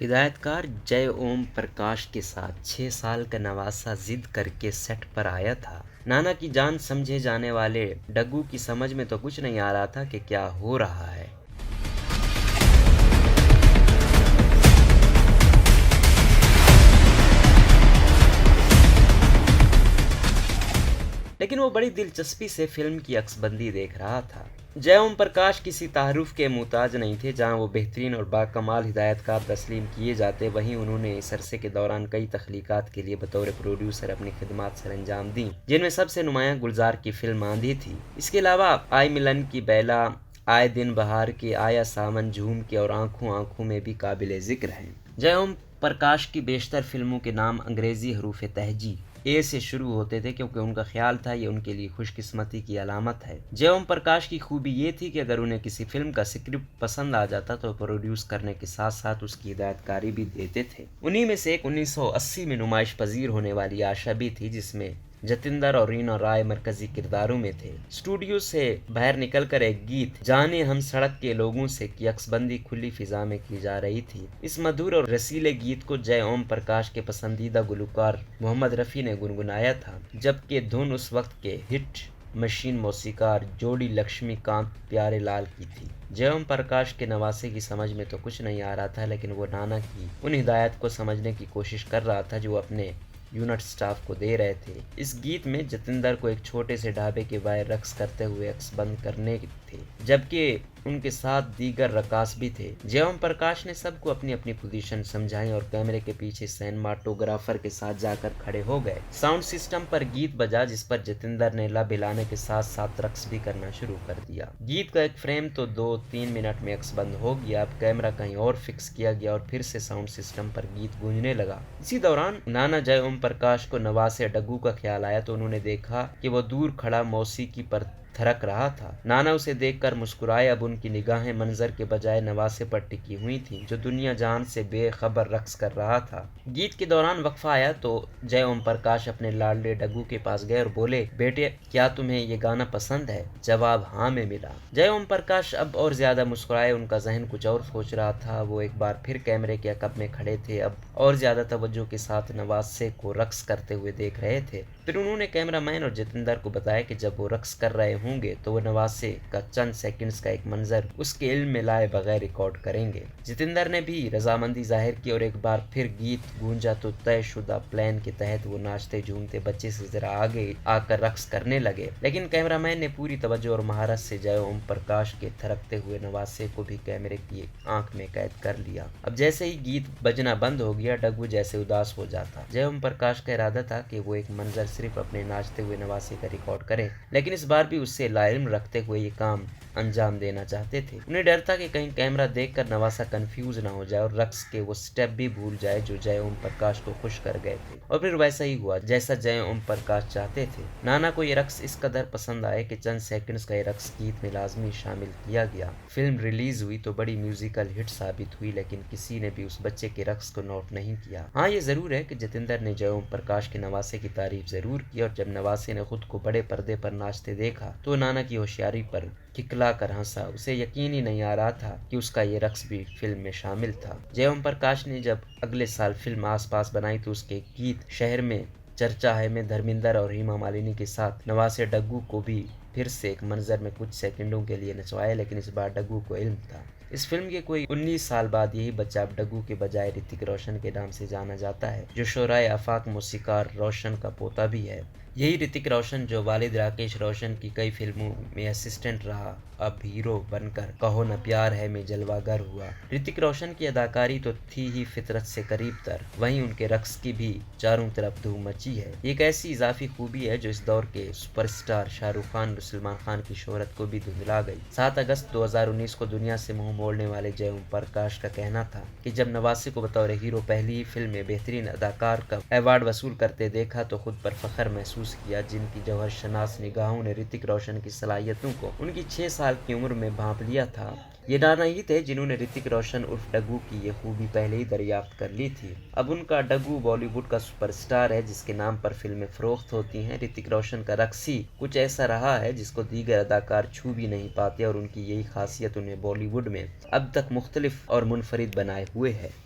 हिदायतकार जय ओम प्रकाश के साथ 6 साल का नवासा जिद करके सेट पर आया था। नाना की जान समझे जाने वाले डग्गू की समझ में तो कुछ नहीं आ रहा था कि क्या हो रहा है। लेकिन वो बड़ी दिलचस्पी से फिल्म की अक्सबंदी देख रहा था। जय ओम प्रकाश किसी तारुफ के मुहताज नहीं थे। जहां वो बेहतरीन और बाकमाल हिदायतकार तस्लीम किए जाते, वहीं उन्होंने इस अरसे के दौरान कई तख्लीकात के लिए बतौर प्रोड्यूसर अपनी खिदमात सर अंजाम दी, जिनमें सबसे नुमायां गुलजार की फिल्म आंधी थी। इसके अलावा आई मिलन की बेला, आए दिन बहार के, आया सावन, झूम के और आंखों आंखों में भी काबिल जिक्र हैं। जय ओम प्रकाश की बेशतर फिल्मों के नाम अंग्रेजी हरूफ तहजी ए से शुरू होते थे, क्योंकि उनका ख्याल था ये उनके लिए खुशकिस्मती की अलामत है। जय ओम प्रकाश की खूबी ये थी कि अगर उन्हें किसी फिल्म का स्क्रिप्ट पसंद आ जाता तो प्रोड्यूस करने के साथ साथ उसकी हिदायतकारी भी देते थे। उन्हीं में से एक 1980 में नुमाइश पजीर होने वाली आशा भी थी, जिसमें जतिंदर और रीना राय मरकजी किरदारों में थे। स्टूडियो से बाहर निकलकर एक गीत जाने हम सड़क के लोगों से की अक्सबंदी खुली फिजा में की जा रही थी। इस मधुर और रसीले गीत को जय ओम प्रकाश के पसंदीदा गुलकार मोहम्मद रफ़ी ने गुनगुनाया था, जबकि धुन उस वक्त के हिट मशीन मौसीकार जोड़ी लक्ष्मीकांत प्यारे लाल की थी। जय ओम प्रकाश के नवासे की समझ में तो कुछ नहीं आ रहा था, लेकिन वो नाना की उन हिदायत को समझने की कोशिश कर रहा था जो अपने यूनिट स्टाफ को दे रहे थे। इस गीत में जतिंदर को एक छोटे से ढाबे के बाहर रक्स करते हुए अक्सबंद करने थे, जबकि उनके साथ दीगर रकास भी थे। जय ओम प्रकाश ने सबको अपनी अपनी पोजीशन समझाई और कैमरे के पीछे सिनेमाटोग्राफर के साथ जाकर खड़े हो गए। साउंड सिस्टम पर गीत बजा, जिस पर जतिंदर ने लब हिलाने के साथ साथ रक्स भी करना शुरू कर दिया। गीत का एक फ्रेम तो 2-3 मिनट में अक्सबंद हो गया। अब कैमरा कहीं और फिक्स किया गया और फिर से साउंड सिस्टम पर गीत गूंजने लगा। इसी दौरान नाना जय ओम प्रकाश को नवासे डग्गू का ख्याल आया तो उन्होंने देखा कि वो दूर खड़ा मौसीकी पर थरक रहा था। नाना उसे देखकर मुस्कुराए। अब उनकी निगाहें मंजर के बजाय नवासे पर टिकी हुई थीं, जो दुनिया जान से बेखबर रक्स कर रहा था। गीत के दौरान वक्फा आया तो जय ओम प्रकाश अपने लाडले डग्गू के पास गए और बोले, बेटे क्या तुम्हें ये गाना पसंद है? जवाब हाँ में मिला। जय ओम प्रकाश अब और ज्यादा मुस्कुराए। उनका जहन कुछ और सोच रहा था। वो एक बार फिर कैमरे के अकब में खड़े थे, अब और ज्यादा तवज्जो के साथ नवासे को रक्स करते हुए देख रहे थे। फिर उन्होंने कैमरामैन और जतिंदर को बताया कि जब वो रक्स कर रहे होंगे तो वो नवासे का चंद सेकंड्स का एक मंजर उसके इल्म में लाए बगैर रिकॉर्ड करेंगे। जतिंदर ने भी रजामंदी जाहिर की और एक बार फिर गीत गूंजा तो तयशुदा प्लान के तहत वो नाचते झूमते बच्चे से जरा आगे आकर रक्स करने लगे। लेकिन कैमरामैन ने पूरी तवज्जो और महारत से जय ओम प्रकाश के थरकते हुए नवासे को भी कैमरे की आंख में कैद कर लिया। अब जैसे ही गीत बजना बंद हो गया, डग्गू जैसे उदास हो जाता। जय ओम प्रकाश का इरादा था कि वो एक मंजर सिर्फ अपने नाचते हुए नवासे का रिकॉर्ड करे, लेकिन इस बार भी उससे लाइल्म रखते हुए ये काम अंजाम देना चाहते थे। उन्हें डर था कि कहीं कैमरा देखकर नवासा कंफ्यूज ना हो जाए और रक्स के वो स्टेप भी भूल जाए जो जय ओम प्रकाश को खुश कर गए थे। और फिर वैसा ही हुआ जैसा जय ओम प्रकाश चाहते थे। नाना को ये रक्स इस कदर पसंद आए कि चंद सेकंड्स का ये रक्स गीत में लाजमी शामिल किया गया। फिल्म रिलीज हुई तो बड़ी म्यूजिकल हिट साबित हुई, लेकिन किसी ने भी उस बच्चे के रक्स को नोट नहीं किया। हाँ, ये जरूर है कि जतिंदर ने जय ओम प्रकाश के नवासे की तारीफ जरूर की, और जब नवासे ने खुद को बड़े पर्दे पर नाचते देखा तो नाना की होशियारी पर किकला कर हंसा। उसे यकीन ही नहीं आ रहा था कि उसका ये रक्स भी फिल्म में शामिल था। जय ओम प्रकाश ने जब अगले साल फिल्म आसपास बनाई तो उसके गीत शहर में चर्चा है में धर्मिंदर और हेमा मालिनी के साथ नवासे डग्गू को भी फिर से एक मंजर में कुछ सेकंडों के लिए नचवाया, लेकिन इस बार डग्गू को इल्म था। इस फिल्म के कोई 19 साल बाद यही बच्चा अब डग्गू के बजाय ऋतिक रोशन के नाम से जाना जाता है, जो शोराए आफाक मौसीकार रोशन का पोता भी है। यही ऋतिक रोशन जो वालिद राकेश रोशन की कई फिल्मों में असिस्टेंट रहा, अब हीरो बनकर कहो न प्यार है में जलवागर हुआ। ऋतिक रोशन की अदाकारी तो थी ही फितरत से करीब तर, वहीं उनके रक्स की भी चारों तरफ धूम मची है। एक ऐसी इजाफी खूबी है जो इस दौर के सुपरस्टार शाहरुख खान और सलमान खान की शोहरत को भी धुंधला गई। 7 अगस्त 2019 को दुनिया से मुंह मोड़ने वाले जय ओम प्रकाश का कहना था कि जब नवासे को बतौर हीरो पहली ही फिल्म में बेहतरीन अदाकार का अवार्ड वसूल करते देखा तो खुद पर फख्र महसूस किया। जिनकी जौहर शनास निगाहों ने ऋतिक रोशन की सलाहियतों को उनकी 6 साल की उम्र में भांप लिया था। ये नाना ही थे जिन्होंने ऋतिक रोशन उर्फ डग्गू की ये खूबी पहले ही दरियाफ्त कर ली थी। अब उनका डग्गू बॉलीवुड का सुपरस्टार है जिसके नाम पर फिल्में फरोख्त होती हैं। ऋतिक रोशन का रक्स ही कुछ ऐसा रहा है जिसको दीगर अदाकार छू भी नहीं पाते, और उनकी यही खासियत उन्हें बॉलीवुड में अब तक मुख्तलिफ और मुनफरिद बनाए हुए है।